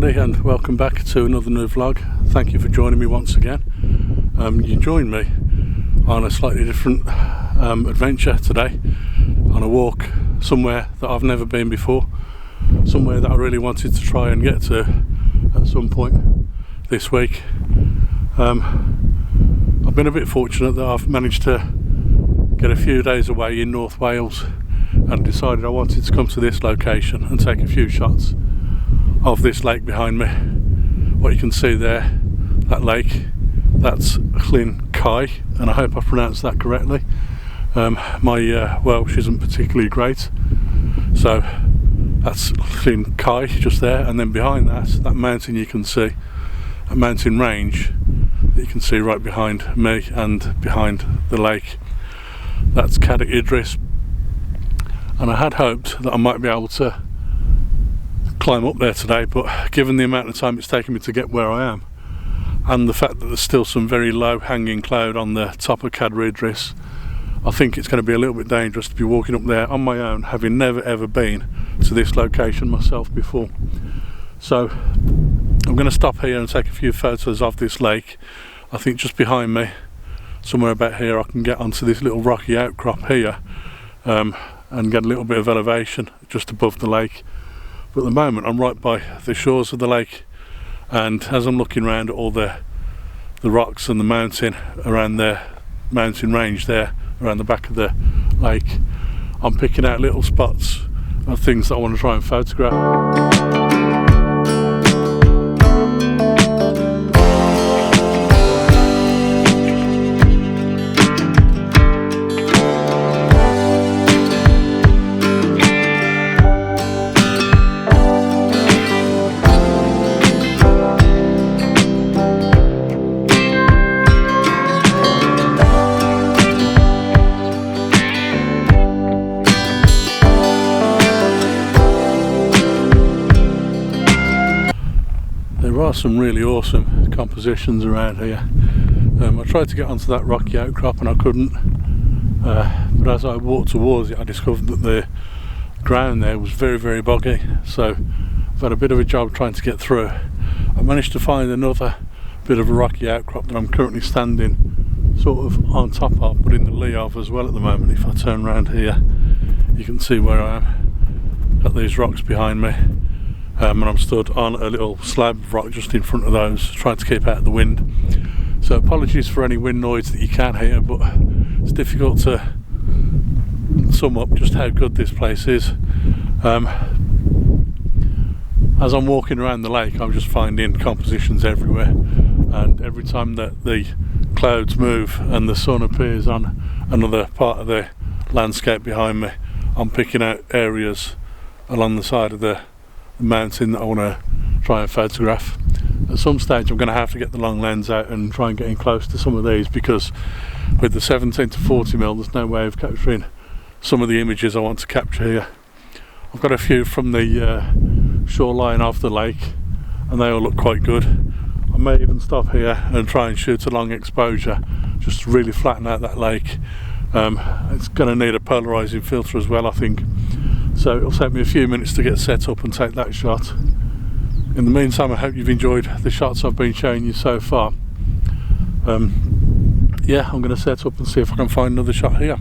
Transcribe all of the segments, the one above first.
everybody, and welcome back to another new vlog. Thank you for joining me once again. You joined me on a slightly different adventure today, on a walk somewhere that I've never been before, somewhere that I really wanted to try and get to at some point this week. I've been a bit fortunate that I've managed to get a few days away in North Wales and decided I wanted to come to this location and take a few shots of this lake behind me. What you can see there, that lake, that's Llyn Cau, and I hope I pronounced that correctly. My Welsh isn't particularly great, so that's Llyn Cau just there, and then behind that mountain you can see, a mountain range that you can see right behind me and behind the lake. That's Cadair Idris, and I had hoped that I might be able to climb up there today, but given the amount of time it's taken me to get where I am and the fact that there's still some very low hanging cloud on the top of Cadair Idris, I think it's going to be a little bit dangerous to be walking up there on my own, having never ever been to this location myself before. So I'm going to stop here and take a few photos of this lake. I think just behind me, somewhere about here, I can get onto this little rocky outcrop here and get a little bit of elevation just above the lake. But at the moment I'm right by the shores of the lake, and as I'm looking around at all the rocks and the mountain around the mountain range there around the back of the lake, I'm picking out little spots of things that I want to try and photograph. There are some really awesome compositions around here. I tried to get onto that rocky outcrop and I couldn't, but as I walked towards it I discovered that the ground there was very, very boggy, so I've had a bit of a job trying to get through. I managed to find another bit of a rocky outcrop that I'm currently standing sort of on top of, but in the lee of as well at the moment. If I turn around here you can see where I am, got these rocks behind me. And I'm stood on a little slab of rock just in front of those, trying to keep out of the wind. So apologies for any wind noise that you can hear, but it's difficult to sum up just how good this place is. As I'm walking around the lake, I'm just finding compositions everywhere, and every time that the clouds move and the sun appears on another part of the landscape behind me, I'm picking out areas along the side of the mountain that I want to try and photograph. At some stage I'm going to have to get the long lens out and try and get in close to some of these, because with the 17 to 40mm there's no way of capturing some of the images I want to capture here. I've got a few from the shoreline of the lake and they all look quite good. I may even stop here and try and shoot a long exposure just to really flatten out that lake. It's going to need a polarizing filter as well, I think. So it'll take me a few minutes to get set up and take that shot. In the meantime, I hope you've enjoyed the shots I've been showing you so far. Yeah, I'm going to set up and see if I can find another shot here.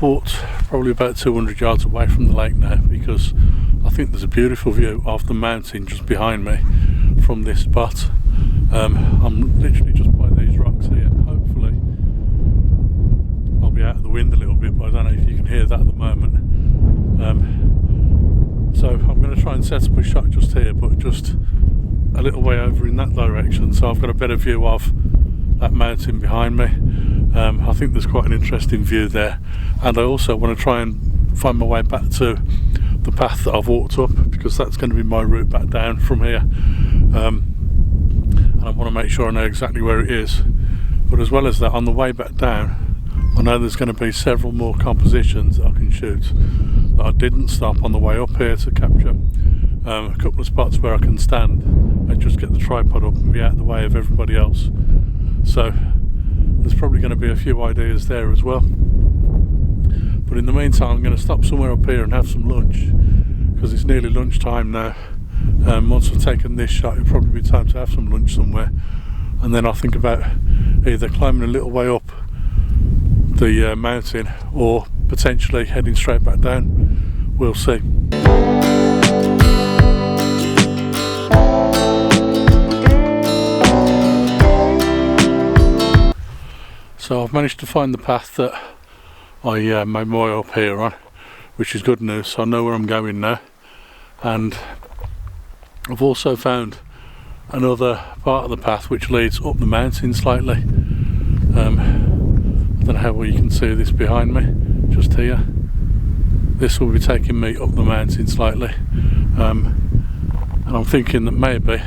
Walked probably about 200 yards away from the lake now, because I think there's a beautiful view of the mountain just behind me from this spot. I'm literally just by these rocks here. Hopefully I'll be out of the wind a little bit, but I don't know if you can hear that at the moment. So I'm going to try and set up a shot just here, but just a little way over in that direction, so I've got a better view of that mountain behind me. I think there's quite an interesting view there, and I also want to try and find my way back to the path that I've walked up, because that's going to be my route back down from here. And I want to make sure I know exactly where it is. But as well as that, on the way back down, I know there's going to be several more compositions that I can shoot that I didn't stop on the way up here to capture. A couple of spots where I can stand and just get the tripod up and be out of the way of everybody else. So there's probably going to be a few ideas there as well. But in the meantime, I'm going to stop somewhere up here and have some lunch, because it's nearly lunchtime now. Once I've taken this shot, it'll probably be time to have some lunch somewhere, and then I'll think about either climbing a little way up the mountain or potentially heading straight back down. We'll see. So I've managed to find the path that I made my way up here on, which is good news. So I know where I'm going now, and I've also found another part of the path which leads up the mountain slightly. I don't know how well you can see this behind me, just here. This will be taking me up the mountain slightly, and I'm thinking that maybe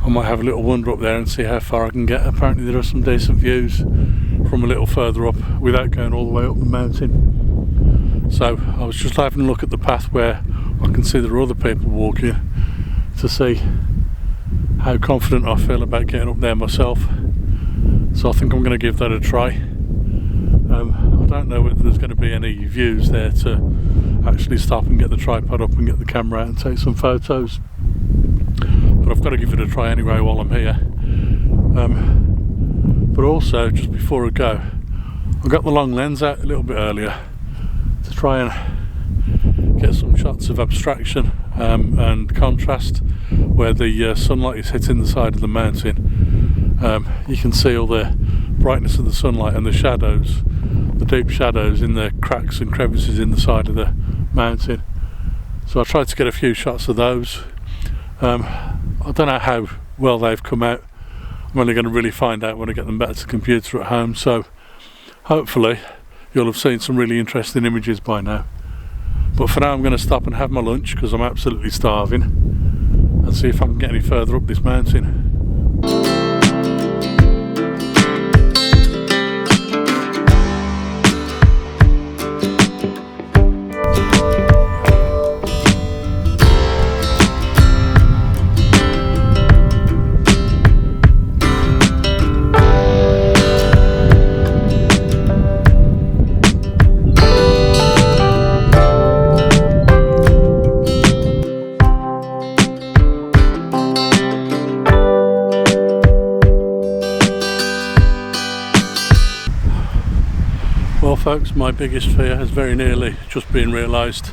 I might have a little wander up there and see how far I can get. Apparently there are some decent views from a little further up without going all the way up the mountain. So I was just having a look at the path where I can see there are other people walking, to see how confident I feel about getting up there myself. So I think I'm going to give that a try. I don't know whether there's going to be any views there to actually stop and get the tripod up and get the camera out and take some photos, but I've got to give it a try anyway while I'm here. But also, just before I go, I got the long lens out a little bit earlier to try and get some shots of abstraction and contrast where the sunlight is hitting the side of the mountain. You can see all the brightness of the sunlight and the shadows, the deep shadows in the cracks and crevices in the side of the mountain. So I tried to get a few shots of those. I don't know how well they've come out. I'm only going to really find out when I get them back to the computer at home, so hopefully you'll have seen some really interesting images by now. But for now I'm going to stop and have my lunch, because I'm absolutely starving, and see if I can get any further up this mountain. Well folks, my biggest fear has very nearly just been realised.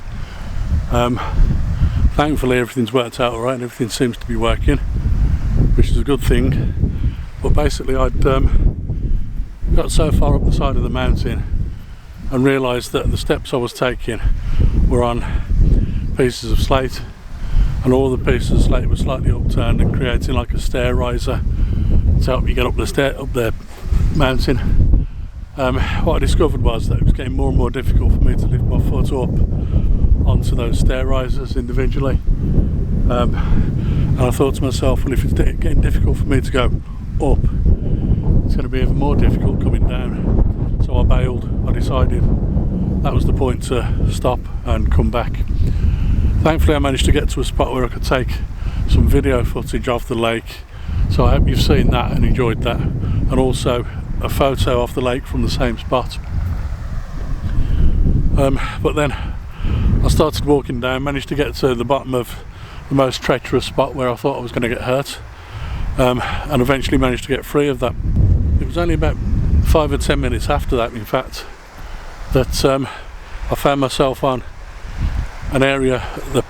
Thankfully everything's worked out alright and everything seems to be working, which is a good thing. But basically I'd got so far up the side of the mountain and realised that the steps I was taking were on pieces of slate, and all the pieces of slate were slightly upturned and creating like a stair riser to help you get up the mountain. What I discovered was that it was getting more and more difficult for me to lift my foot up onto those stair risers individually, and I thought to myself, well, if it's getting difficult for me to go up, it's going to be even more difficult coming down. So I bailed. I decided that was the point to stop and come back. Thankfully I managed to get to a spot where I could take some video footage of the lake, so I hope you've seen that and enjoyed that, and also a photo of the lake from the same spot. But then I started walking down, managed to get to the bottom of the most treacherous spot where I thought I was going to get hurt, and eventually managed to get free of that. It was only about 5 or 10 minutes after that, in fact, that I found myself on an area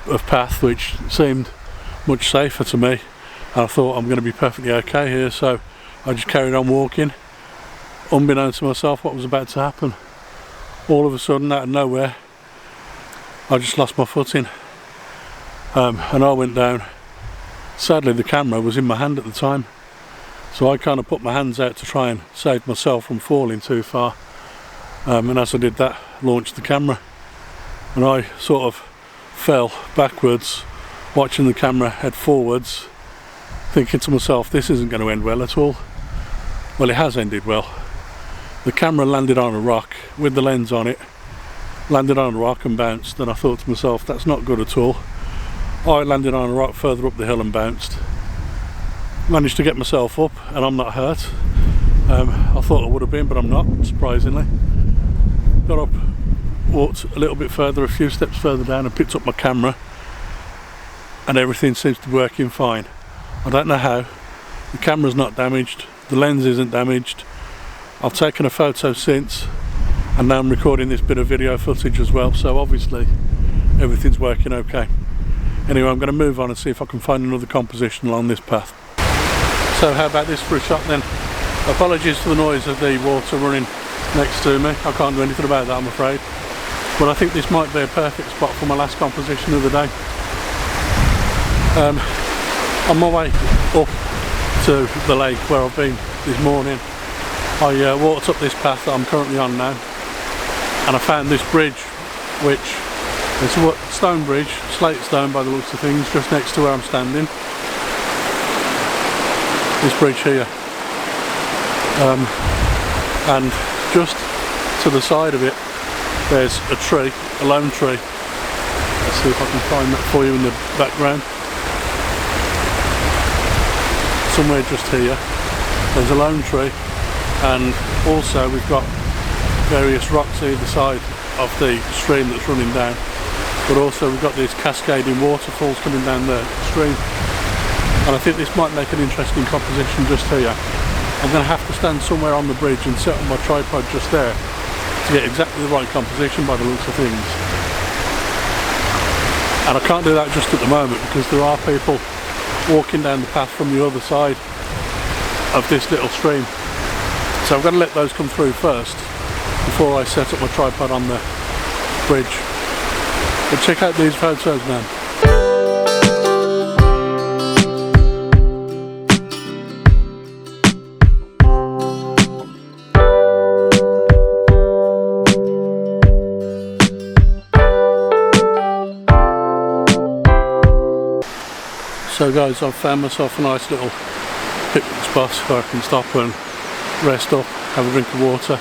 of path which seemed much safer to me, and I thought I'm going to be perfectly okay here, so I just carried on walking. Unbeknownst to myself what was about to happen, all of a sudden out of nowhere I just lost my footing, and I went down. Sadly the camera was in my hand at the time, So I kind of put my hands out to try and save myself from falling too far, and as I did that, launched the camera, and I sort of fell backwards, watching the camera head forwards, thinking to myself, this isn't going to end well at all. Well, it has ended well. The camera landed on a rock with the lens on it, landed on a rock and bounced, and I thought to myself, that's not good at all. I landed on a rock further up the hill and bounced. Managed to get myself up, and I'm not hurt. I thought I would have been, but I'm not, surprisingly. Got up, walked a little bit further, a few steps further down, and picked up my camera, and everything seems to be working fine. I don't know how. The camera's not damaged, the lens isn't damaged. I've taken a photo since, and now I'm recording this bit of video footage as well, so obviously everything's working okay. Anyway, I'm going to move on and see if I can find another composition along this path. So how about this for a shot then? Apologies for the noise of the water running next to me. I can't do anything about that, I'm afraid. But I think this might be a perfect spot for my last composition of the day. On my way up to the lake where I've been this morning, I walked up this path that I'm currently on now, and I found this bridge, which is a stone bridge, slate stone by the looks of things, just next to where I'm standing. This bridge here, and just to the side of it there's a tree, a lone tree. Let's see if I can find that for you in the background. Somewhere just here there's a lone tree, and also we've got various rocks either side of the stream that's running down, but also we've got these cascading waterfalls coming down the stream. And I think this might make an interesting composition just here. I'm going to have to stand somewhere on the bridge and set up my tripod just there to get exactly the right composition by the looks of things. And I can't do that just at the moment because there are people walking down the path from the other side of this little stream. So I'm going to let those come through first before I set up my tripod on the bridge. But check out these photos, man. So guys, I've found myself a nice little picnic spot where I can stop and rest up, have a drink of water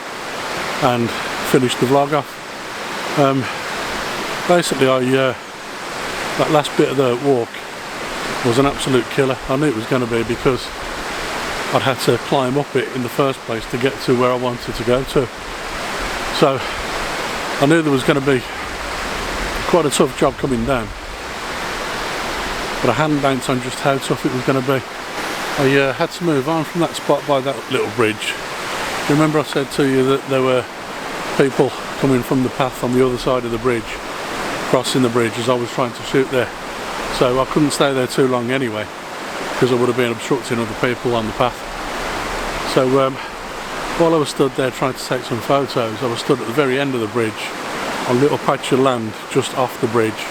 and finish the vlog off. Basically that last bit of the walk was an absolute killer. I knew it was going to be because I'd had to climb up it in the first place to get to where I wanted to go to. So I knew there was going to be quite a tough job coming down, but I hadn't banked on just how tough it was going to be. I had to move on from that spot by that little bridge. Remember I said to you that there were people coming from the path on the other side of the bridge, crossing the bridge as I was trying to shoot there. So I couldn't stay there too long anyway, because I would have been obstructing other people on the path. So while I was stood there trying to take some photos, I was stood at the very end of the bridge on a little patch of land just off the bridge,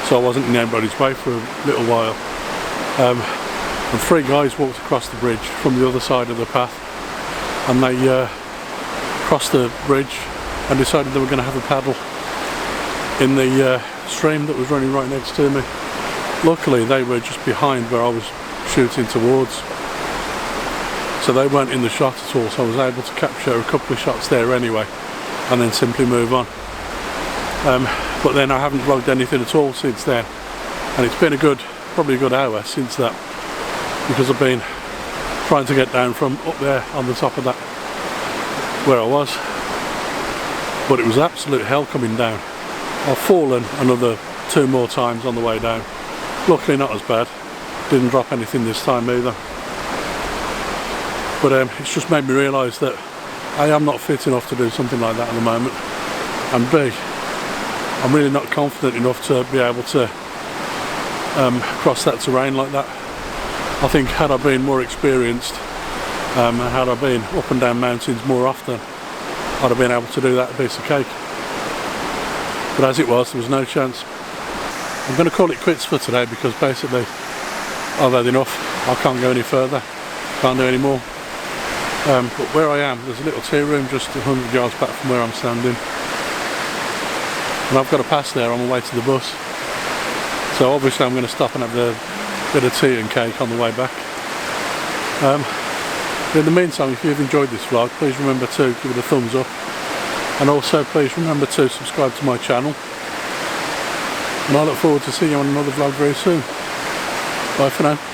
so I wasn't in anybody's way for a little while. And three guys walked across the bridge from the other side of the path, and they crossed the bridge and decided they were going to have a paddle in the stream that was running right next to me. Luckily they were just behind where I was shooting towards, so they weren't in the shot at all, so I was able to capture a couple of shots there anyway and then simply move on. But then I haven't vlogged anything at all since then, and it's been probably a good hour since that, because I've been trying to get down from up there on the top of that where I was, but it was absolute hell coming down. I've fallen another 2 more times on the way down. Luckily not as bad, didn't drop anything this time either, but it's just made me realise that I am not fit enough to do something like that at the moment, and B, I'm really not confident enough to be able to cross that terrain like that. I think had I been more experienced and had I been up and down mountains more often, I'd have been able to do that a piece of cake. But as it was, there was no chance. I'm going to call it quits for today because basically I've had enough. I can't go any further. can't do any more. But where I am, there's a little tea room just 100 yards back from where I'm standing, and I've got to pass there on my way to the bus, so obviously I'm going to stop and have a bit of tea and cake on the way back. In the meantime, if you've enjoyed this vlog, please remember to give it a thumbs up, and also please remember to subscribe to my channel, and I look forward to seeing you on another vlog very soon. Bye for now.